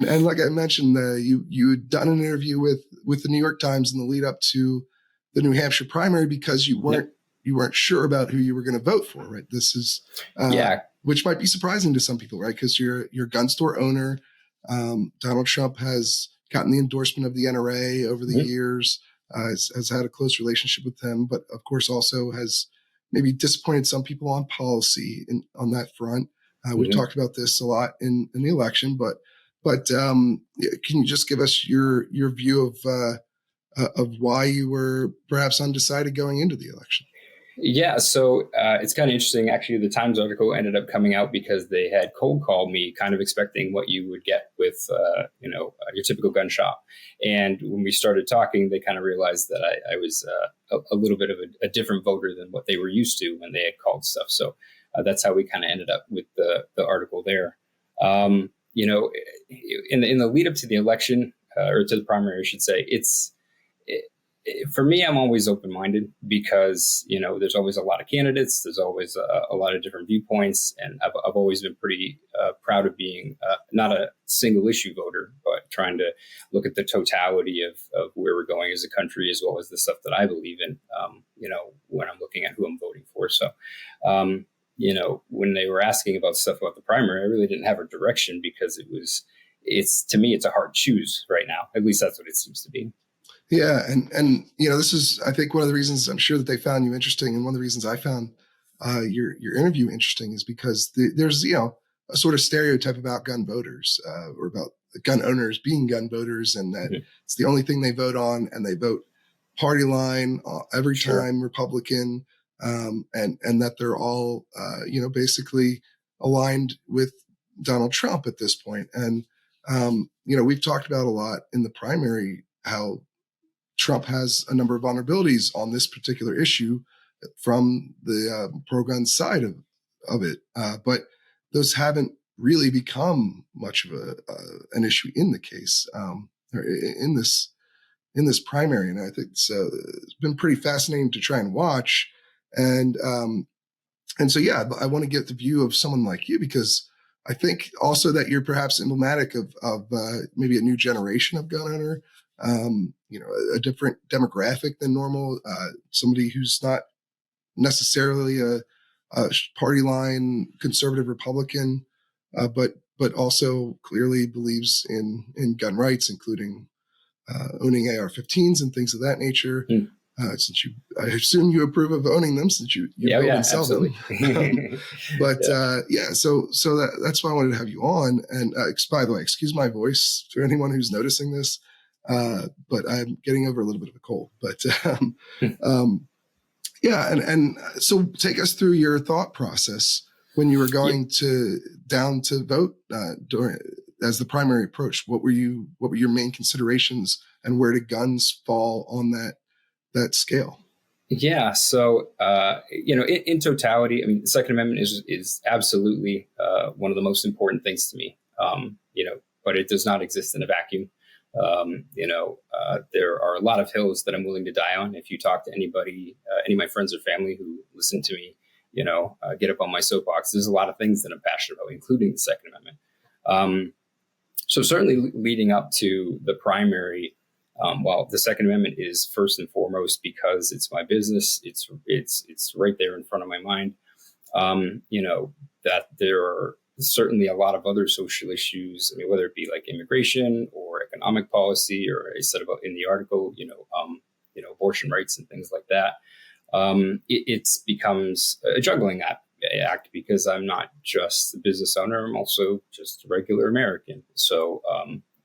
And like I mentioned, you had done an interview with the New York Times in the lead up to the New Hampshire primary because you weren't sure about who you were going to vote for, right? This is Yeah. which might be surprising to some people, right? Because you're a gun store owner. Donald Trump has gotten the endorsement of the NRA over the years, has had a close relationship with them, but of course also has maybe disappointed some people on policy on that front. We've talked about this a lot in the election, but can you just give us your view of why you were perhaps undecided going into the election? Yeah, so it's kind of interesting. Actually, the Times article ended up coming out because they had cold called me, kind of expecting what you would get with, your typical gun shop. And when we started talking, they kind of realized that I was a little bit of a different voter than what they were used to when they had called stuff. So that's how we kind of ended up with the article there. In the lead up to the election, or to the primary, I should say, for me, I'm always open-minded because, there's always a lot of candidates. There's always a lot of different viewpoints. And I've always been pretty proud of being not a single issue voter, but trying to look at the totality of where we're going as a country, as well as the stuff that I believe in, when I'm looking at who I'm voting for. So, when they were asking about stuff about the primary, I really didn't have a direction because to me, it's a hard choose right now. At least that's what it seems to be. Yeah. And this is, I think, one of the reasons I'm sure that they found you interesting. And one of the reasons I found your interview interesting is because there's, a sort of stereotype about gun voters or about gun owners being gun voters, and that it's the only thing they vote on, and they vote party line every time Republican, and that they're all, basically aligned with Donald Trump at this point. And, we've talked about a lot in the primary how Trump has a number of vulnerabilities on this particular issue from the pro-gun side of it. But those haven't really become much of an issue in the case, or in this primary. And I think it's been pretty fascinating to try and watch. And so, yeah, I want to get the view of someone like you, because I think also that you're perhaps emblematic of maybe a new generation of gun owner, a different demographic than normal, somebody who's not necessarily a party line conservative Republican, but also clearly believes in gun rights, including owning AR-15s and things of that nature. Since I assume you approve of owning them, since you build and sell absolutely. them. So that's why I wanted to have you on. And by the way, excuse my voice to anyone who's noticing this, but I'm getting over a little bit of a cold. But and so take us through your thought process when you were going down to vote as the primary approach. What were your main considerations, and where did guns fall on that scale? Yeah. So, in totality, I mean, the Second Amendment is absolutely one of the most important things to me, but it does not exist in a vacuum. There are a lot of hills that I'm willing to die on. If you talk to anybody, any of my friends or family who listen to me, get up on my soapbox, there's a lot of things that I'm passionate about, including the Second Amendment. So certainly leading up to the primary, while the Second Amendment is first and foremost because it's my business, it's right there in front of my mind. That there are certainly a lot of other social issues. I mean, whether it be like immigration or economic policy, or I said about in the article, abortion rights and things like that. It becomes a juggling act because I'm not just a business owner. I'm also just a regular American. So,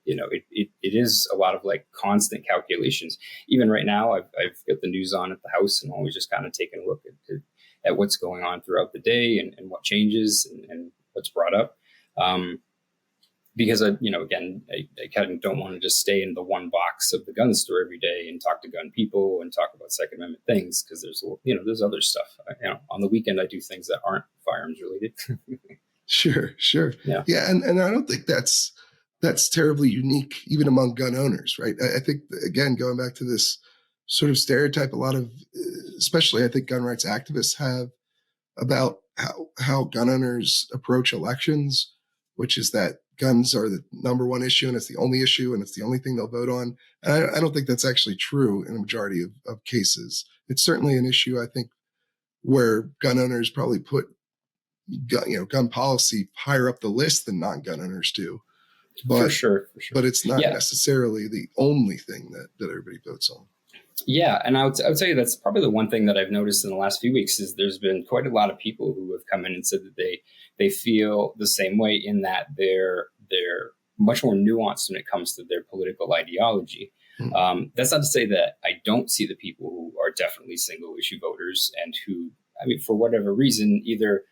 it is a lot of like constant calculations. Even right now, I've got the news on at the house, and always just kind of taking a look at what's going on throughout the day and what changes and what's brought up. Because I kind of don't want to just stay in the one box of the gun store every day and talk to gun people and talk about Second Amendment things, because there's other stuff. On the weekend I do things that aren't firearms related. Sure. Yeah. And I don't think that's terribly unique even among gun owners, right? I think, again, going back to this sort of stereotype a lot of, especially I think gun rights activists have about how gun owners approach elections, which is that guns are the number one issue and it's the only issue and it's the only thing they'll vote on. And I don't think that's actually true in a majority of cases. It's certainly an issue, I think, where gun owners probably put gun policy higher up the list than non-gun owners do. But, for sure. but it's not Yeah. necessarily the only thing that everybody votes on. Yeah, and I would tell you that's probably the one thing that I've noticed in the last few weeks is there's been quite a lot of people who have come in and said that they feel the same way, in that they're much more nuanced when it comes to their political ideology. Mm-hmm. That's not to say that I don't see the people who are definitely single issue voters and who, I mean, for whatever reason, either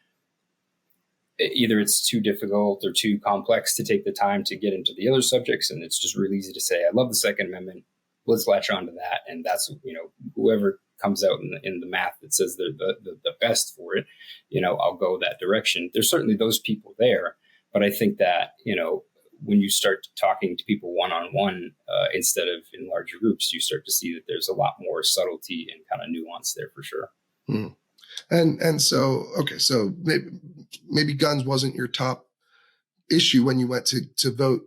it's too difficult or too complex to take the time to get into the other subjects, and it's just really easy to say, I love the Second Amendment, let's latch on to that. And that's, whoever comes out in the math that says they're the best for it, I'll go that direction. There's certainly those people there. But I think that, when you start talking to people one-on-one, instead of in larger groups, you start to see that there's a lot more subtlety and kind of nuance there for sure. Mm. And so, okay, so maybe guns wasn't your top issue when you went to vote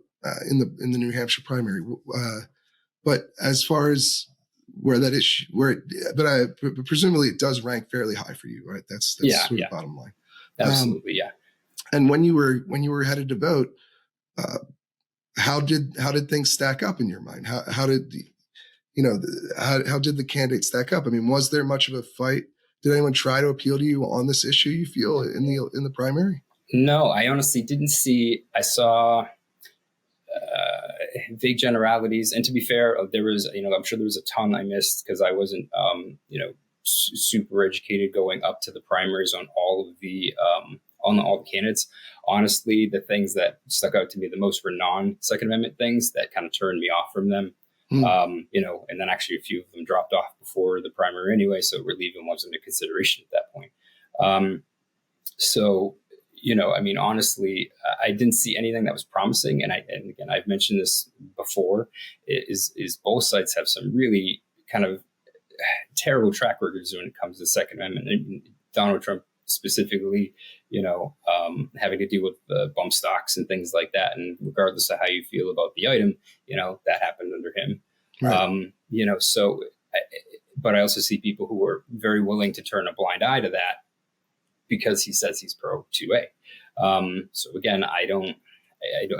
in the New Hampshire primary. But as far as where that issue, but presumably it does rank fairly high for you, right? That's sort of the bottom line. Absolutely, yeah. And when you were headed to vote, how did things stack up in your mind? How did the candidates stack up? I mean, was there much of a fight? Did anyone try to appeal to you on this issue, you feel, in the primary? No, I honestly didn't see. I saw vague generalities, and to be fair, there was, I'm sure there was a ton I missed because I wasn't, super educated going up to the primaries on all of the candidates. Honestly, the things that stuck out to me the most were non-Second Amendment things that kind of turned me off from them. And then actually a few of them dropped off before the primary anyway, so relieving wasn't a consideration at that point. Honestly, I didn't see anything that was promising. And again, I've mentioned this before, is both sides have some really kind of terrible track records when it comes to the Second Amendment. And Donald Trump specifically, having to deal with the bump stocks and things like that. And regardless of how you feel about the item, that happened under him. Right. But I also see people who are very willing to turn a blind eye to that because he says he's pro 2A. So again, I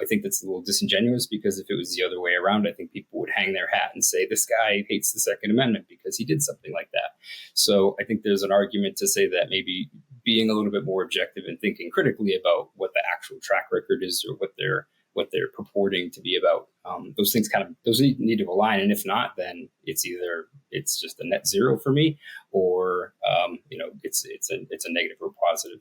think that's a little disingenuous, because if it was the other way around, I think people would hang their hat and say, this guy hates the Second Amendment because he did something like that. So I think there's an argument to say that maybe being a little bit more objective and thinking critically about what the actual track record is, or what they're purporting to be about, those things those need to align. And if not, then it's just a net zero for me, or it's a negative or positive.